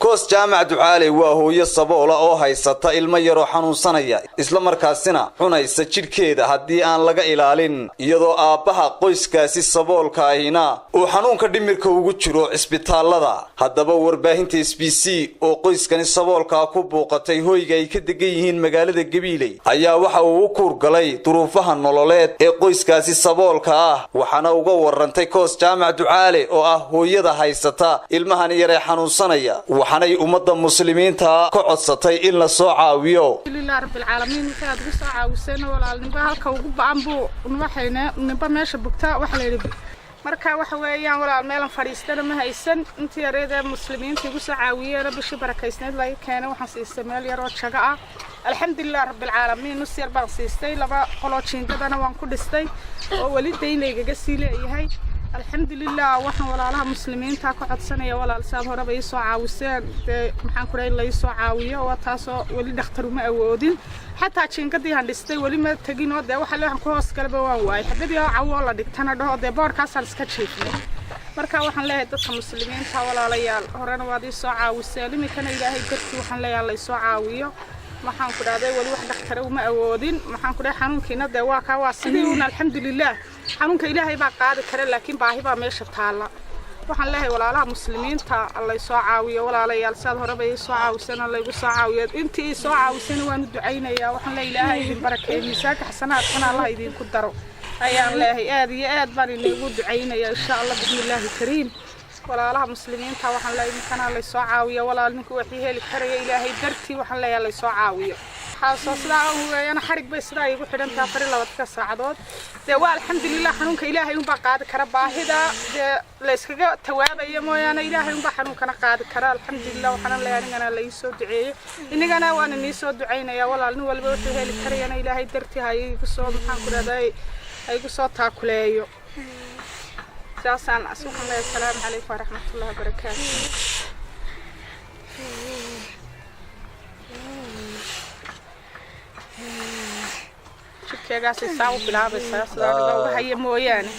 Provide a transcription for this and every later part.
koos jaamac ducaale waa hooyo saboola oo haysata ilmo yar oo xanuunsanaya isla markaasina cunaysa jidhkeeda haddii aan laga ilaalin iyadoo aabbaha qoyskaasi saboolka ahina uu xanuunka dhimirka ugu jiro cisbitaalada. haddaba warbaahinta SBC oo qoyskani saboolka ku buuqatay hoyga ay ka degan yihiin magaalada Gabiley ayaa waxa uu u kuurgalay duruufaha nololeed ee qoyskaasi saboolka ah waxaana uga warantay koos jaamac ducaale oo ah hooyada haysata ilmahan yar ee xanuunsanaya waxaanay ummadda muslimiinta ka codsatay in la soo caawiyo. Alhamdulillah rabbil alamin waxaad ugu soo caawiseen walaalnimo halka ugu baan buu waxayna nimba meesha bugta wax la yiri marka waxa weeyaan walaal meelan fariistana ma haysan intii yareeda muslimiinta ugu soo caawiyeen bishii barakeysneed la keenay waxaan siistay meel yar oo jaga ah. Alhamdulillah rabbil alamin nusir baan siistay laba qolo jiindadana waan ku dhistay oo wali deynayga siileeyahay. alxamdulillah waxaan walaalaha muslimiinta ka codsanaya walaal saab horeba ay soo caawiseen maxaan ku leeyahay la soo caawiyo oo taasoo wali dhakhtar uma awoodin xataa jiingadii aan dhistay wali ma tagin oo waxa leeyahay ku hoos galba waan waay hadii caawo la dhigtana dhaho boorkaas aan iska jiifnay marka waxaan leeyahay dadka muslimiinta walaalayaal horena waad ii soo caawiseen imikana ilaahay dartii waxaan leeyahay la soo caawiyo waxaan ku dhaaday wali wax dhakhtar uma awoodin waxaan ku dhahay xanuunkiina waa ka waa sidii alxamdulillah xanuunka ilaahay baa qaadi kara laakiin baahi baa meesha taala waxaan leeyahay walaalaha muslimiinta Allah soo caawiyo walaalayaal saad horeba ay soo caawisana la igu soo caawiyo intii soo caawisana waan ducaynayaa waxaan leeyahay ilaahay idin barakeeyo miisaanka xasanaadkana Allah idin ku daro ayaan leeyahay aad iyo aad baan idinku ducaynayaa insha Allah bismillaahi kariim walaalaha muslimiinta waxaan leeyahay kana la soo caawiyo walaal ninku wixii heli karaya ilaahay dartii waxaan leeyahay la soo caawiyo xaasasdaa weeyana xarig bay sida ay ugu xidhantaa 24 saacadood waa alxamdulillah xanuunka ilaahay un baa qaadi kara baahida la iskaga tawaabayo mooyaane ilaahay un baa xanuunkana qaadi kara alxamdulillah waxaan leeyahay inana la ii soo duceeyo inagana waan ii soo duceynaya walaal nin walba wuxuu heli karayana ilaahay dartii hay igu soo maxaan ku raday ay igu soo taakuleeyo ساسان أسوكم الله السلام عليكم ورحمة الله وبركاته شكيغاس يساو بلابس ساسا هي موياني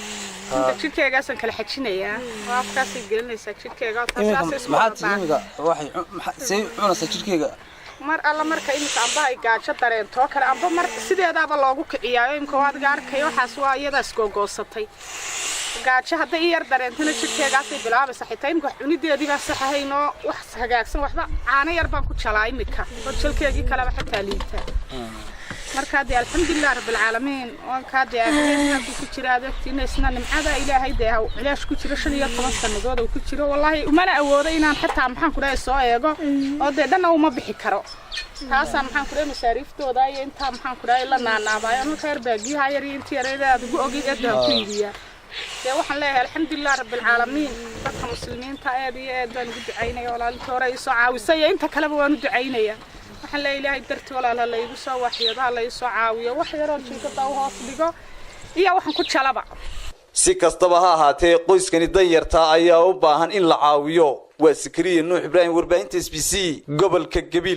انت شكيغاس كلا حجينيا وافكاس يغلنيسا شكيغا تاساس اسمه maxaad waxay say cunaysa shirkeyga mar alla marka imika amba ay gaajo dareento kale amba mar sideedaba loogu kiciyaayo imka waad gaarkayo waxaas waa iyada iskogoosatay gaajo hadda yar dareentana shirkeegaas ay bilaabaysa xitaa imka cunideedii baa saxayno wax hagaagsan waxba caano yar baan ku jalaa imika oo shilkeegii kale waxa taaliinta marka alxamdulillah rabbil alamin waan ka deeqay ku jira adagtiina isna nimcada ilaahay deehaw ilaash ku jira 15 sanadood oo ku jiro wallahi umana awoodo inaan xitaa maxaan ku dhahay soo eego oo dhanna uma bixi karo taas maxaan ku dhahay masaariiftooda iyo inta maxaan ku dhahay la naanaabayo oo khayr baagiyaha yar intii yareeda ugu ogid eedan ku iibiya waxaan leeyahay alxamdulillah rabbil alamin dadka muslimiinta aad iyo aad baan ugu ducaynayaa walaalkii hore ay soo caawisay inta kale waan u ducaynayaa waxaan leeyahay ilaahay dartii walaalaha la igu soo waxyada la soo caawiyo wax yar oo jinkada hoos dhigo iyo waxaan ku jalaba si kastaba ha ahaatee qoyskani danyarta ayaa u baahan in la caawiyo waa Sikriye Nuux Ibraahim warbaahinta SBC gobolka Gabiley.